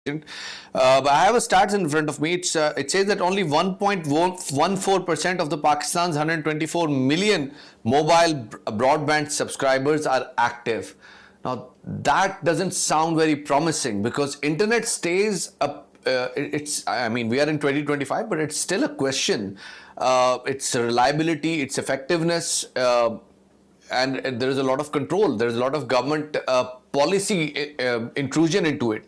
But I have a stats in front of me. It says that only 1.14% of the Pakistan's 124 million mobile broadband subscribers are active. Now that doesn't sound very promising because internet stays up. I mean, we are in 2025, but it's still a question. Its reliability, its effectiveness. And there is a lot of control. There is a lot of government policy intrusion into it.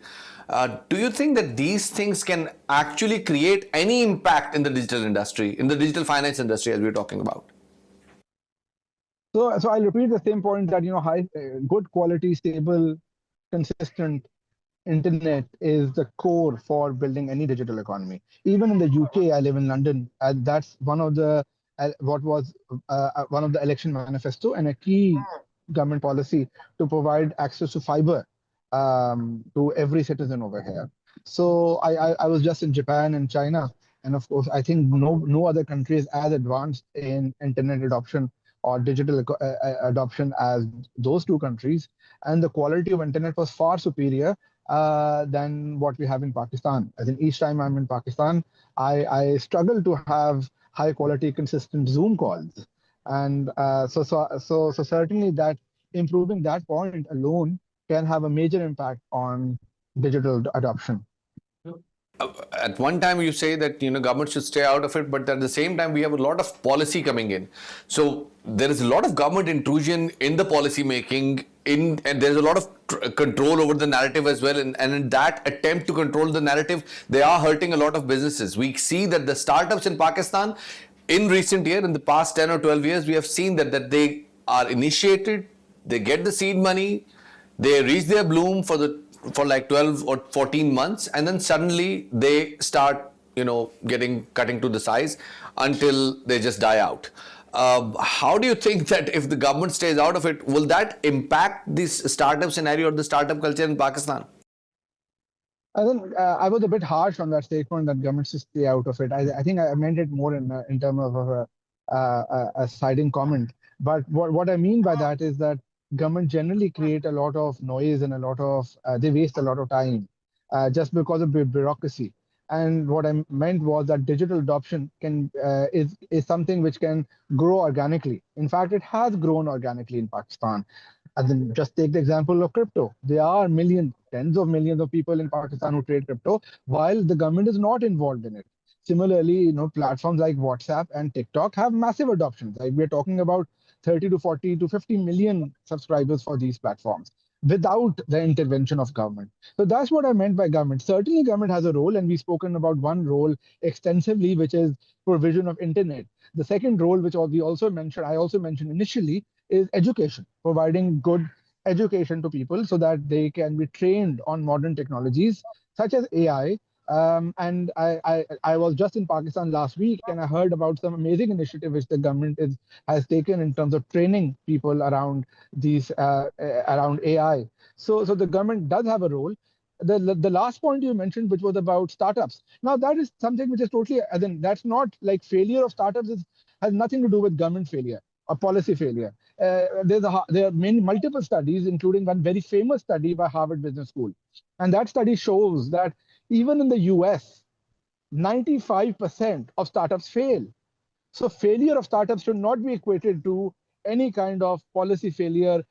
Do you think that these things can actually create any impact in the digital industry, in the digital finance industry, as we're talking about? So I'll repeat the same point that good quality, stable, consistent internet is the core for building any digital economy. Even in the UK, I live in London, that's one of the one of the election manifesto and a key government policy to provide access to fiber to every citizen over here. So I was just in Japan and China, and of course, I think no other country is as advanced in internet adoption or digital adoption as those two countries. And the quality of internet was far superior than what we have in Pakistan. I think each time I'm in Pakistan, I struggle to have high quality, consistent Zoom calls. And so certainly that improving that point alone can have a major impact on digital adoption. At one time you say that government should stay out of it, but at the same time we have a lot of policy coming in. So there is a lot of government intrusion in the policy making, and there's a lot of control over the narrative as well. And in that attempt to control the narrative, they are hurting a lot of businesses. We see that the startups in Pakistan in recent years, in the past 10 or 12 years, we have seen that they are initiated, they get the seed money, they reach their bloom for like 12 or 14 months, and then suddenly they start cutting to the size until they just die out. How do you think that if the government stays out of it, will that impact this startup scenario or the startup culture in Pakistan? I think I was a bit harsh on that statement that government should stay out of it. I think I meant it more in terms of a siding comment. But what I mean by that is that government generally create a lot of noise and they waste a lot of time just because of bureaucracy. And what I meant was that digital adoption is something which can grow organically. In fact, it has grown organically in Pakistan. And then just take the example of crypto. There are tens of millions of people in Pakistan who trade crypto, while the government is not involved in it. Similarly, platforms like WhatsApp and TikTok have massive adoption. Like we're talking about 30 to 40 to 50 million subscribers for these platforms without the intervention of government. So that's what I meant by government. Certainly government has a role, and we've spoken about one role extensively, which is provision of internet. The second role, which I also mentioned initially, is education, providing good education to people so that they can be trained on modern technologies such as AI. And I was just in Pakistan last week, and I heard about some amazing initiative which the government has taken in terms of training people around around AI. So the government does have a role. The last point you mentioned, which was about startups. Now that is something which is totally, that's not like failure of startups has nothing to do with government failure or policy failure. There are multiple studies, including one very famous study by Harvard Business School. And that study shows that even in the US, 95% of startups fail. So failure of startups should not be equated to any kind of policy failure.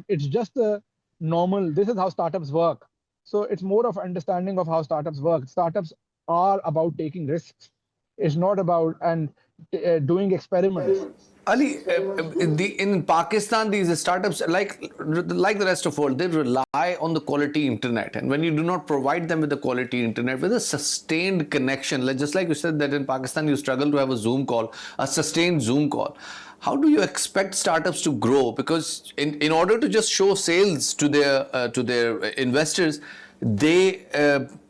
It's just a normal, this is how startups work. So it's more of understanding of how startups work. Startups are about taking risks. It's not about doing experiments. Ali, in Pakistan, these startups, like the rest of the world, they rely on the quality internet. And when you do not provide them with the quality internet, with a sustained connection, just like you said that in Pakistan, you struggle to have a Zoom call, a sustained Zoom call. How do you expect startups to grow? Because in order to just show sales to their investors, they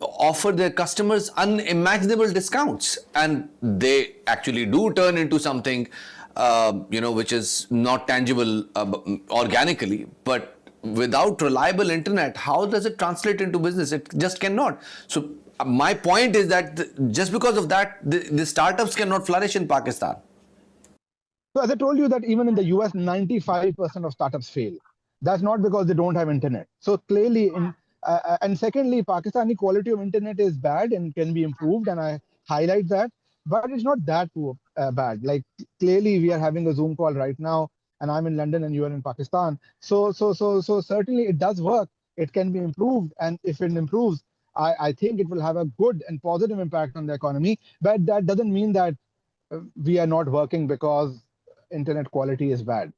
offer their customers unimaginable discounts, and they actually do turn into something which is not tangible organically. But without reliable internet, how does it translate into business? It just cannot. So my point is that just because of that, the startups cannot flourish in Pakistan. So as I told you that even in the US, 95% of startups fail. That's not because they don't have internet. So clearly, And secondly, Pakistani quality of internet is bad and can be improved, and I highlight that. But it's not that bad. Like clearly, we are having a Zoom call right now, and I'm in London and you are in Pakistan. So certainly it does work. It can be improved, and if it improves, I think it will have a good and positive impact on the economy. But that doesn't mean that we are not working because internet quality is bad.